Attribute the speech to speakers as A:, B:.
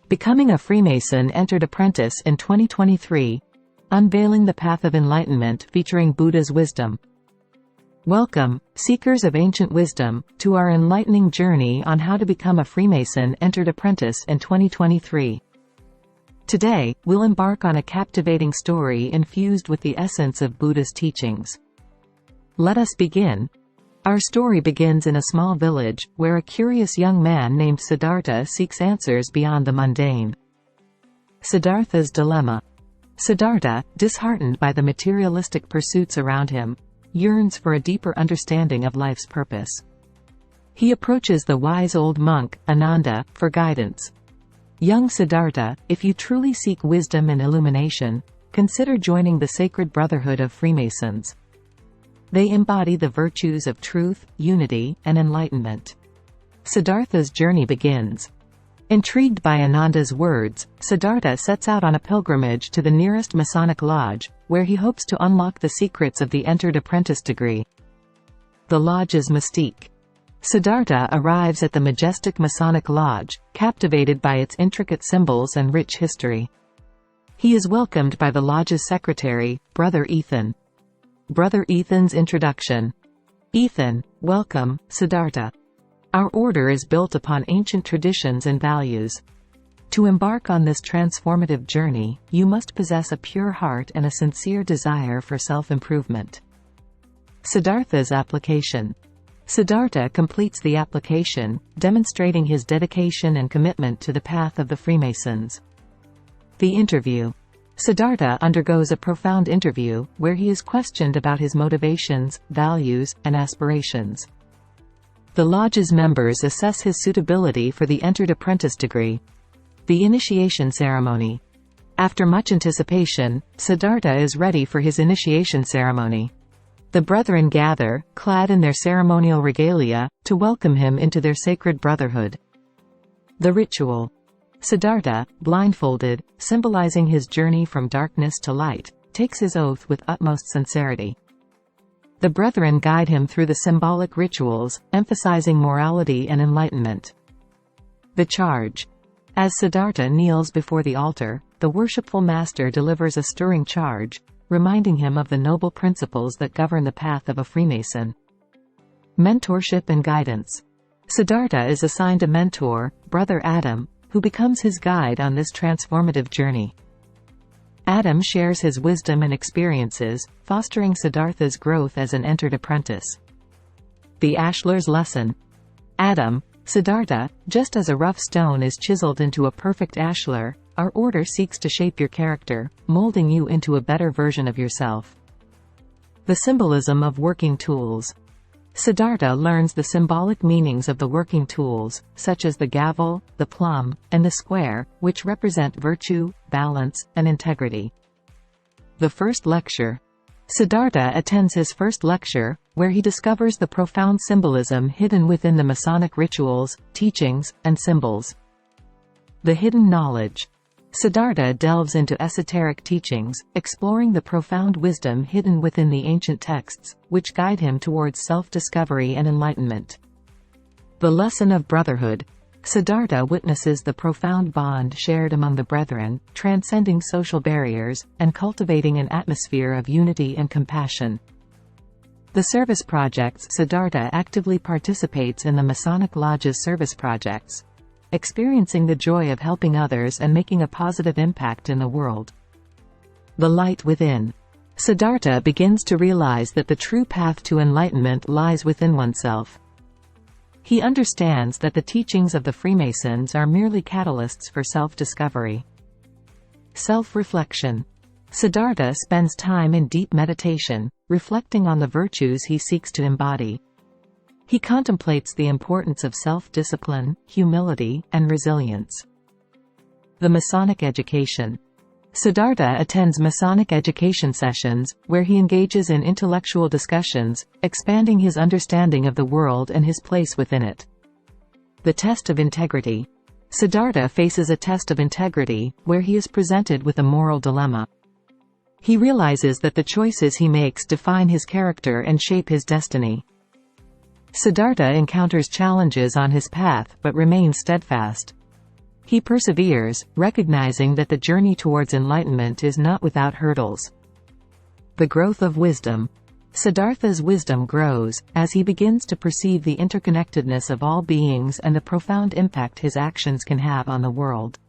A: Becoming a Freemason Entered Apprentice in 2023. Unveiling the Path of Enlightenment featuring Buddha's wisdom. Welcome, seekers of ancient wisdom, to our enlightening journey on how to become a Freemason Entered Apprentice in 2023. Today, we'll embark on a captivating story infused with the essence of Buddha's teachings. Let us begin. Our story begins in a small village, where a curious young man named Siddhartha seeks answers beyond the mundane. Siddhartha's dilemma. Siddhartha, disheartened by the materialistic pursuits around him, yearns for a deeper understanding of life's purpose. He approaches the wise old monk, Ananda, for guidance. Young Siddhartha, if you truly seek wisdom and illumination, consider joining the sacred brotherhood of Freemasons. They embody the virtues of truth, unity, and enlightenment. Siddhartha's journey begins. Intrigued by Ananda's words, Siddhartha sets out on a pilgrimage to the nearest Masonic lodge, where he hopes to unlock the secrets of the Entered Apprentice degree. The lodge's mystique. Siddhartha arrives at the majestic Masonic lodge, captivated by its intricate symbols and rich history. He is welcomed by the lodge's secretary, Brother Ethan. Brother Ethan's introduction. Ethan, welcome, Siddhartha. Our order is built upon ancient traditions and values. To embark on this transformative journey, you must possess a pure heart and a sincere desire for self-improvement. Siddhartha's application. Siddhartha completes the application, demonstrating his dedication and commitment to the path of the Freemasons. The interview. Siddhartha undergoes a profound interview, where he is questioned about his motivations, values, and aspirations. The lodge's members assess his suitability for the Entered Apprentice degree. The initiation ceremony. After much anticipation, Siddhartha is ready for his initiation ceremony. The brethren gather, clad in their ceremonial regalia, to welcome him into their sacred brotherhood. The ritual. Siddhartha, blindfolded, symbolizing his journey from darkness to light, takes his oath with utmost sincerity. The brethren guide him through the symbolic rituals, emphasizing morality and enlightenment. The charge. As Siddhartha kneels before the altar, the worshipful master delivers a stirring charge, reminding him of the noble principles that govern the path of a Freemason. Mentorship and guidance. Siddhartha is assigned a mentor, Brother Adam, who becomes his guide on this transformative journey. Adam shares his wisdom and experiences, fostering Siddhartha's growth as an Entered Apprentice. The Ashlar's lesson. Adam, Siddhartha, just as a rough stone is chiseled into a perfect ashlar, our order seeks to shape your character, molding you into a better version of yourself. The symbolism of working tools. Siddhartha learns the symbolic meanings of the working tools, such as the gavel, the plumb, and the square, which represent virtue, balance, and integrity. The first lecture. Siddhartha attends his first lecture, where he discovers the profound symbolism hidden within the Masonic rituals, teachings, and symbols. The hidden knowledge. Siddhartha delves into esoteric teachings, exploring the profound wisdom hidden within the ancient texts, which guide him towards self-discovery and enlightenment. The lesson of brotherhood. Siddhartha witnesses the profound bond shared among the brethren, transcending social barriers, and cultivating an atmosphere of unity and compassion. The service projects. Siddhartha actively participates in the Masonic Lodge's service projects, experiencing the joy of helping others and making a positive impact in the world. The light within. Siddhartha begins to realize that the true path to enlightenment lies within oneself. He understands that the teachings of the Freemasons are merely catalysts for self-discovery. Self-reflection. Siddhartha spends time in deep meditation, reflecting on the virtues he seeks to embody. He contemplates the importance of self-discipline, humility, and resilience. The Masonic education. Siddhartha attends Masonic education sessions, where he engages in intellectual discussions, expanding his understanding of the world and his place within it. The test of integrity. Siddhartha faces a test of integrity, where he is presented with a moral dilemma. He realizes that the choices he makes define his character and shape his destiny. Siddhartha encounters challenges on his path but remains steadfast. He perseveres, recognizing that the journey towards enlightenment is not without hurdles. The growth of wisdom. Siddhartha's wisdom grows, as he begins to perceive the interconnectedness of all beings and the profound impact his actions can have on the world.